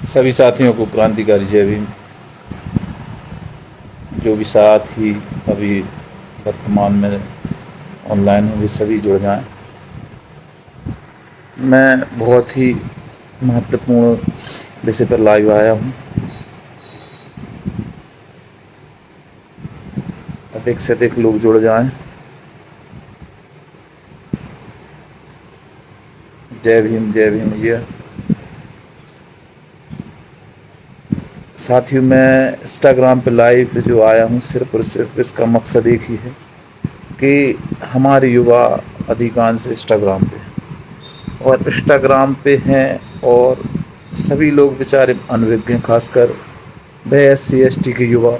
सभी साथियों को क्रांतिकारी जय भीम। जो भी साथी अभी वर्तमान में ऑनलाइन हैं वे सभी जुड़ जाएं। मैं बहुत ही महत्वपूर्ण विषय पर लाइव आया हूँ। अधिक से अधिक लोग जुड़ जाएं। जय भीम भैया। साथियों, मैं इंस्टाग्राम पे लाइव जो आया हूँ सिर्फ और सिर्फ इसका मकसद एक ही है कि हमारे युवा अधिकांश इंस्टाग्राम पे हैं और सभी लोग बेचारे अनभिज्ञ हैं, खासकर वह SC/ST के युवा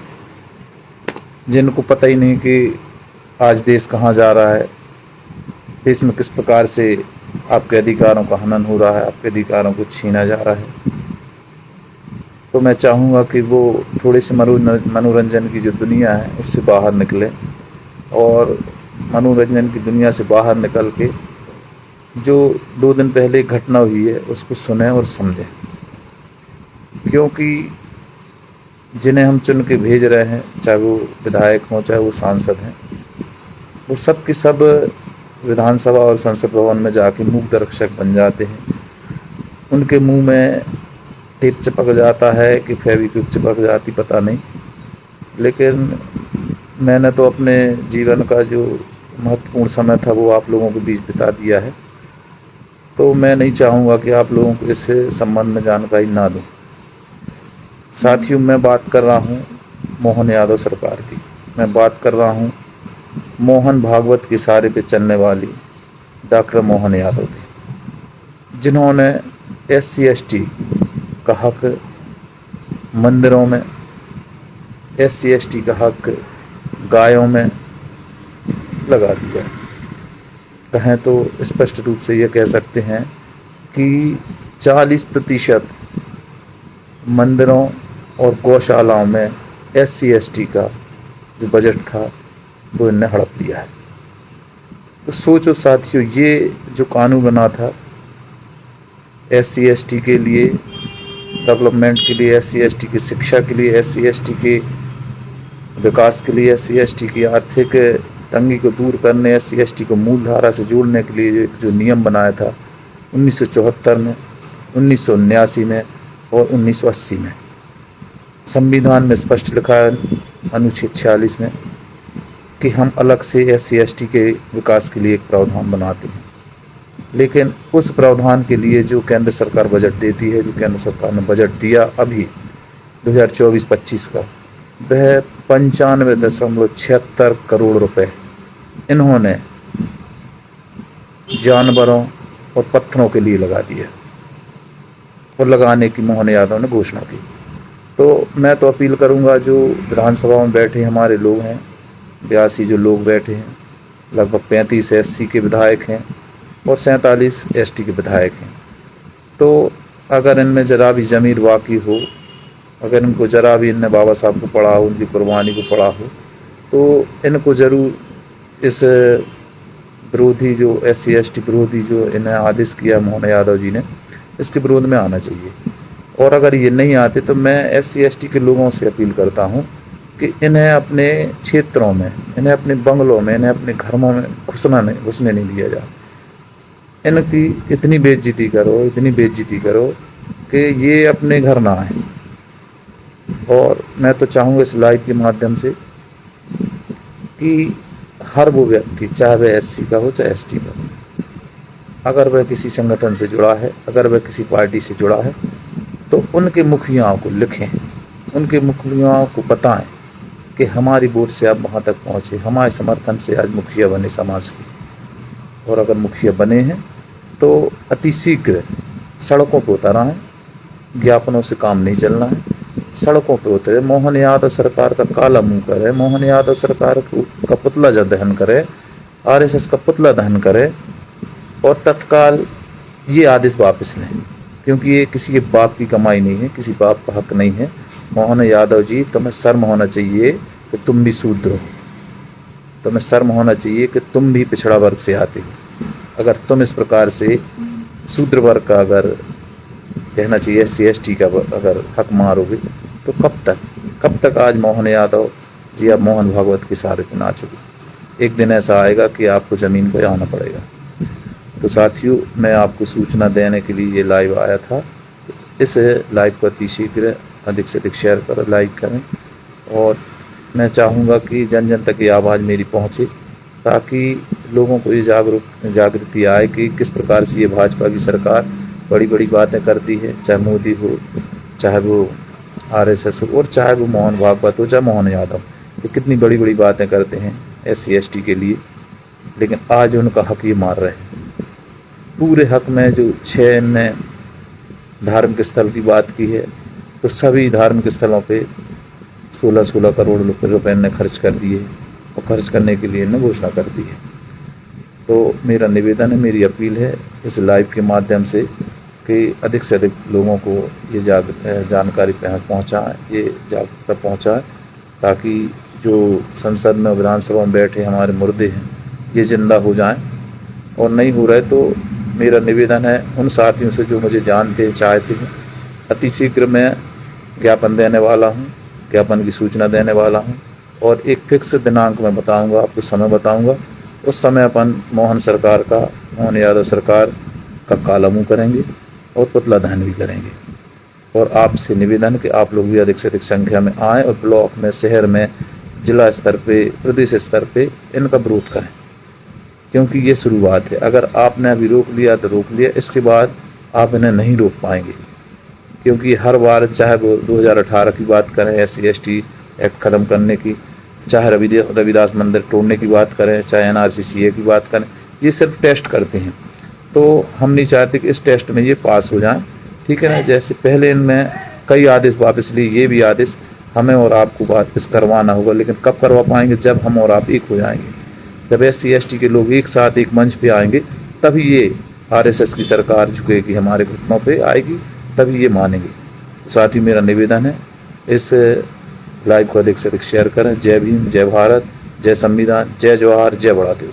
जिनको पता ही नहीं कि आज देश कहाँ जा रहा है, देश में किस प्रकार से आपके अधिकारों का हनन हो रहा है, आपके अधिकारों को छीना जा रहा है। तो मैं चाहूँगा कि वो थोड़े से मनोरंजन की जो दुनिया है उससे बाहर निकले और मनोरंजन की दुनिया से बाहर निकल के जो 2 दिन पहले घटना हुई है उसको सुने और समझें, क्योंकि जिन्हें हम चुन के भेज रहे हैं, चाहे वो विधायक हों चाहे वो सांसद हैं, वो सब के सब विधानसभा और संसद भवन में जाके मूक दर्शक बन जाते हैं। उनके मुंह में टेप चिपक जाता है कि फेविक्विक चिपक जाती, पता नहीं, लेकिन मैंने तो अपने जीवन का जो महत्वपूर्ण समय था वो आप लोगों के बीच बिता दिया है। तो मैं नहीं चाहूँगा कि आप लोगों को इससे संबंध में जानकारी ना दूँ। साथियों, मैं बात कर रहा हूँ मोहन यादव सरकार की। मैं बात कर रहा हूँ मोहन भागवत के सहारे पे चलने वाली डॉक्टर मोहन यादव की, जिन्होंने SC/ST का हक मंदिरों में, SC/ST का हक गायों में लगा दिया। कहें तो स्पष्ट रूप से ये कह सकते हैं कि 40% मंदिरों और गौशालाओं में SC/ST का जो बजट था वो इनने हड़प लिया है। तो सोचो साथियों, ये जो कानून बना था SC/ST के लिए डेवलपमेंट के लिए, SC/ST की शिक्षा के लिए, SC/ST के विकास के लिए, SC/ST की आर्थिक तंगी को दूर करने, SC/ST को मूलधारा से जोड़ने के लिए जो नियम बनाया था 1974 में, 1979 में और 1980 में, संविधान में स्पष्ट लिखा है अनुच्छेद 46 में कि हम अलग से SC/ST के विकास के लिए एक प्रावधान बनाते हैं। लेकिन उस प्रावधान के लिए जो केंद्र सरकार बजट देती है, जो केंद्र सरकार ने बजट दिया अभी 2024-25 का, वह 95.76 करोड़ रुपए इन्होंने जानवरों और पत्थरों के लिए लगा दिया और लगाने की मोहन यादव ने घोषणा की। तो मैं तो अपील करूंगा, जो विधानसभा में बैठे हमारे लोग हैं, 82 जो लोग बैठे हैं, लगभग 35 SC के विधायक हैं और 47 ST के विधायक हैं। तो अगर इनमें ज़रा भी ज़मीर वाक़ई हो, अगर इनको ज़रा भी इनने बाबा साहब को पढ़ा हो, उनकी कुर्बानी को पढ़ा हो, तो इनको ज़रूर इस विरोधी जो SC/ST विरोधी जो इन्हें आदेश किया मोहन यादव जी ने, इसके विरोध में आना चाहिए। और अगर ये नहीं आते तो मैं SC/ST के लोगों से अपील करता हूँ कि इन्हें अपने क्षेत्रों में, इन्हें अपने बंगलों में, इन्हें अपने घरों में घुसने नहीं दिया जाए। इनकी इतनी बेइज्जती करो कि ये अपने घर ना आए। और मैं तो चाहूँगा इस लाइव के माध्यम से कि हर वो व्यक्ति, चाहे वह SC का हो चाहे ST का हो, अगर वह किसी संगठन से जुड़ा है, अगर वह किसी पार्टी से जुड़ा है, तो उनके मुखियाओं को लिखें, उनके मुखियाओं को बताएं कि हमारी वोट से आप वहाँ तक पहुँचे, हमारे समर्थन से आज मुखिया बने समाज के। और अगर मुखिया बने हैं तो अतिशीघ्र सड़कों पर उतर आएं, ज्ञापनों से काम नहीं चलना है, सड़कों पर उतरे, मोहन यादव सरकार का काला मुंह करे, मोहन यादव सरकार का पुतला दहन करे, RSS का पुतला दहन करे और तत्काल ये आदेश वापस लें, क्योंकि ये किसी के बाप की कमाई नहीं है, किसी बाप का हक नहीं है। मोहन यादव जी, तुम्हें शर्म होना चाहिए कि तुम भी शूद्र हो, तुम्हें शर्म होना चाहिए कि तुम भी पिछड़ा वर्ग से आते हो। अगर तुम इस प्रकार से शूद्र वर्ग का अगर कहना चाहिए SC/ST का अगर हक मारोगे तो कब तक आज मोहन यादव जी आप मोहन भागवत के सहारे पे नाचोगे। एक दिन ऐसा आएगा कि आपको ज़मीन पर आना पड़ेगा। तो साथियों, मैं आपको सूचना देने के लिए ये लाइव आया था। इस लाइव को अति शीघ्र अधिक से अधिक शेयर करें, लाइक करें, और मैं चाहूँगा कि जन जन तक ये आवाज़ मेरी पहुँचे, ताकि लोगों को ये जागृति आए कि किस प्रकार से ये भाजपा की सरकार बड़ी बड़ी बातें करती है, चाहे मोदी हो, चाहे वो RSS हो, और चाहे वो मोहन भागवत हो, चाहे मोहन यादव, ये कितनी बड़ी बड़ी बातें करते हैं SC/ST के लिए, लेकिन आज उनका हक ये मार रहे हैं। पूरे हक में जो 6 ने धार्मिक स्थल की बात की है, तो सभी धार्मिक स्थलों पे 16-16 करोड़ रुपए ने खर्च कर दिए, और खर्च करने के लिए ने घोषणा कर दी है। तो मेरा निवेदन है, मेरी अपील है इस लाइव के माध्यम से कि अधिक से अधिक लोगों को ये जानकारी पहुँचाएँ, ये जागरूकता पहुँचाएँ, ताकि जो संसद में विधानसभा में बैठे हमारे मुर्दे हैं ये जिंदा हो जाएं। और नहीं हो रहे तो मेरा निवेदन है उन साथियों से जो मुझे जानते हैं, चाहते हैं, अति शीघ्र मैं ज्ञापन देने वाला हूं, ज्ञापन की सूचना देने वाला हूं, और एक फिक्स दिनांक मैं बताऊंगा, आपको समय बताऊंगा। उस समय अपन मोहन यादव सरकार का काला मुँह करेंगे और पुतला दहन भी करेंगे। और आपसे निवेदन कि आप लोग भी अधिक से अधिक संख्या में आएँ और ब्लॉक में, शहर में, जिला स्तर पे, प्रदेश स्तर पे इनका विरोध करें, क्योंकि ये शुरुआत है। अगर आपने अभी रोक लिया तो रोक लिया, इसके बाद आप इन्हें नहीं रोक पाएंगे, क्योंकि हर बार चाहे वो 2018 की बात करें SC/ST एक्ट ख़त्म करने की, चाहे रविदास मंदिर तोड़ने की बात करें, चाहे NRC/CA की बात करें, ये सिर्फ टेस्ट करते हैं। तो हम नहीं चाहते कि इस टेस्ट में ये पास हो जाएं, ठीक है ना। जैसे पहले इनमें कई आदेश वापस लिए, ये भी आदेश हमें और आपको वापस करवाना होगा, लेकिन कब करवा पाएंगे? जब हम और आप एक हो जाएंगे, जब SC/ST के लोग एक साथ एक मंच पे आएंगे, तभी ये RSS की सरकार झुकेगी, हमारे घुटनों पे आएगी, तभी ये मानेंगे। तो साथ ही मेरा निवेदन है इस लाइव को अधिक से अधिक शेयर करें। जय भीम, जय भारत, जय संविधान, जय जवाहर, जय बड़ा देव।